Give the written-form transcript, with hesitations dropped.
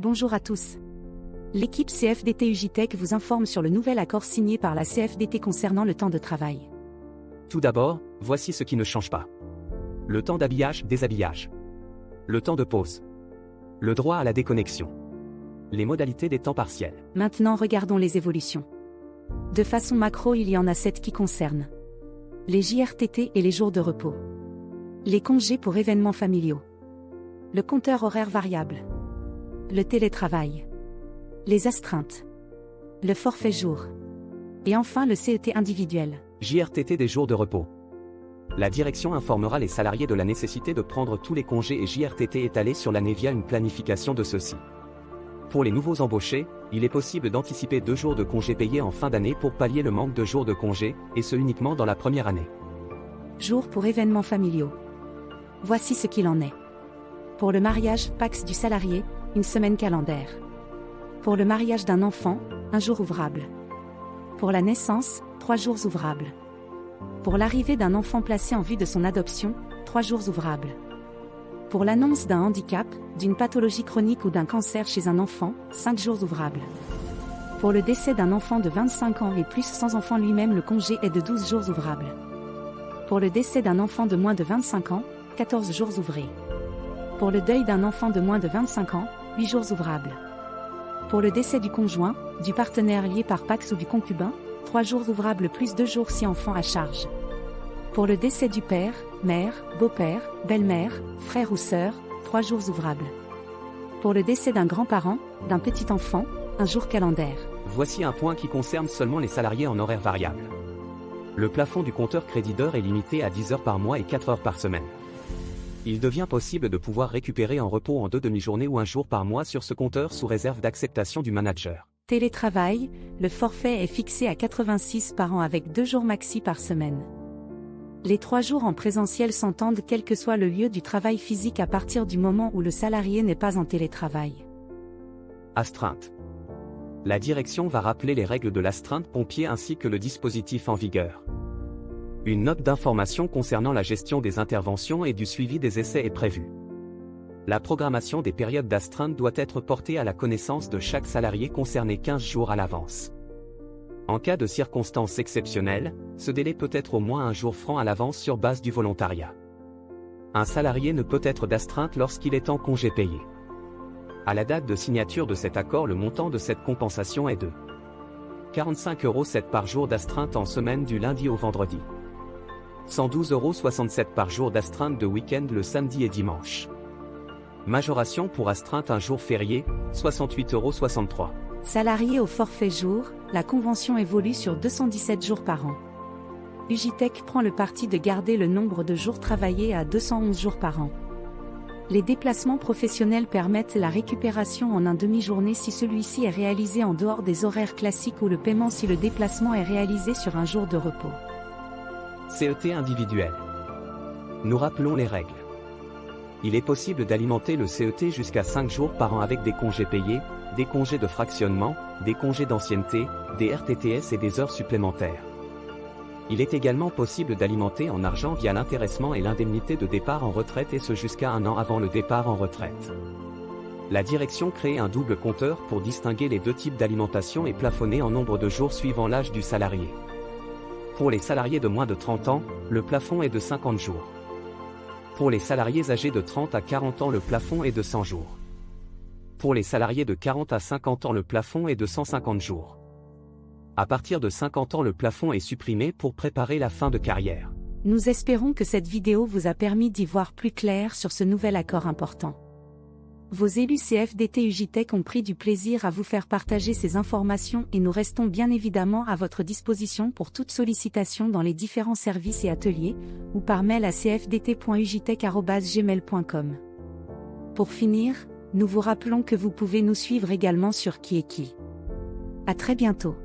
Bonjour à tous. L'équipe CFDT UJTech vous informe sur le nouvel accord signé par la CFDT concernant le temps de travail. Tout d'abord, voici ce qui ne change pas. Le temps d'habillage-déshabillage. Le temps de pause. Le droit à la déconnexion. Les modalités des temps partiels. Maintenant regardons les évolutions. De façon macro, il y en a 7 qui concernent les JRTT et les jours de repos. Les congés pour événements familiaux. Le compteur horaire variable. Le télétravail. Les astreintes. Le forfait jour. Et enfin le CET individuel. JRTT des jours de repos. La direction informera les salariés de la nécessité de prendre tous les congés et JRTT étalés sur l'année via une planification de ceux-ci. Pour les nouveaux embauchés, il est possible d'anticiper 2 jours de congés payés en fin d'année pour pallier le manque de jours de congés, et ce uniquement dans la première année. Jours pour événements familiaux. Voici ce qu'il en est. Pour le mariage, Pax du salarié, une semaine calendaire. Pour le mariage d'un enfant, 1 jour ouvrable. Pour la naissance, 3 jours ouvrables. Pour l'arrivée d'un enfant placé en vue de son adoption, 3 jours ouvrables. Pour l'annonce d'un handicap, d'une pathologie chronique ou d'un cancer chez un enfant, 5 jours ouvrables. Pour le décès d'un enfant de 25 ans et plus sans enfant lui-même, le congé est de 12 jours ouvrables. Pour le décès d'un enfant de moins de 25 ans, 14 jours ouvrés. Pour le deuil d'un enfant de moins de 25 ans, 8 jours ouvrables. Pour le décès du conjoint, du partenaire lié par Pax ou du concubin, 3 jours ouvrables plus 2 jours si enfant à charge. Pour le décès du père, mère, beau-père, belle-mère, frère ou sœur, 3 jours ouvrables. Pour le décès d'un grand-parent, d'un petit enfant, 1 jour calendaire. Voici un point qui concerne seulement les salariés en horaire variable. Le plafond du compteur crédit d'heures est limité à 10 heures par mois et 4 heures par semaine. Il devient possible de pouvoir récupérer en repos en 2 demi-journées ou 1 jour par mois sur ce compteur sous réserve d'acceptation du manager. Télétravail, le forfait est fixé à 86 par an avec 2 jours maxi par semaine. Les 3 jours en présentiel s'entendent quel que soit le lieu du travail physique à partir du moment où le salarié n'est pas en télétravail. Astreinte. La direction va rappeler les règles de l'astreinte pompier ainsi que le dispositif en vigueur. Une note d'information concernant la gestion des interventions et du suivi des essais est prévue. La programmation des périodes d'astreinte doit être portée à la connaissance de chaque salarié concerné 15 jours à l'avance. En cas de circonstances exceptionnelles, ce délai peut être au moins 1 jour franc à l'avance sur base du volontariat. Un salarié ne peut être d'astreinte lorsqu'il est en congé payé. À la date de signature de cet accord, le montant de cette compensation est de 45,07 € par jour d'astreinte en semaine du lundi au vendredi. 112,67 € par jour d'astreinte de week-end le samedi et dimanche. Majoration pour astreinte un jour férié, 68,63 €. Salarié au forfait jour, la convention évolue sur 217 jours par an. UJTech prend le parti de garder le nombre de jours travaillés à 211 jours par an. Les déplacements professionnels permettent la récupération en 1 demi-journée si celui-ci est réalisé en dehors des horaires classiques ou le paiement si le déplacement est réalisé sur 1 jour de repos. CET individuel. Nous rappelons les règles. Il est possible d'alimenter le CET jusqu'à 5 jours par an avec des congés payés, des congés de fractionnement, des congés d'ancienneté, des RTTS et des heures supplémentaires. Il est également possible d'alimenter en argent via l'intéressement et l'indemnité de départ en retraite et ce jusqu'à 1 an avant le départ en retraite. La direction crée un double compteur pour distinguer les 2 types d'alimentation et plafonner en nombre de jours suivant l'âge du salarié. Pour les salariés de moins de 30 ans, le plafond est de 50 jours. Pour les salariés âgés de 30 à 40 ans, le plafond est de 100 jours. Pour les salariés de 40 à 50 ans, le plafond est de 150 jours. À partir de 50 ans, le plafond est supprimé pour préparer la fin de carrière. Nous espérons que cette vidéo vous a permis d'y voir plus clair sur ce nouvel accord important. Vos élus CFDT UJTech ont pris du plaisir à vous faire partager ces informations et nous restons bien évidemment à votre disposition pour toute sollicitation dans les différents services et ateliers, ou par mail à cfdt.ujtech@gmail.com. Pour finir, nous vous rappelons que vous pouvez nous suivre également sur Qui est qui. À très bientôt.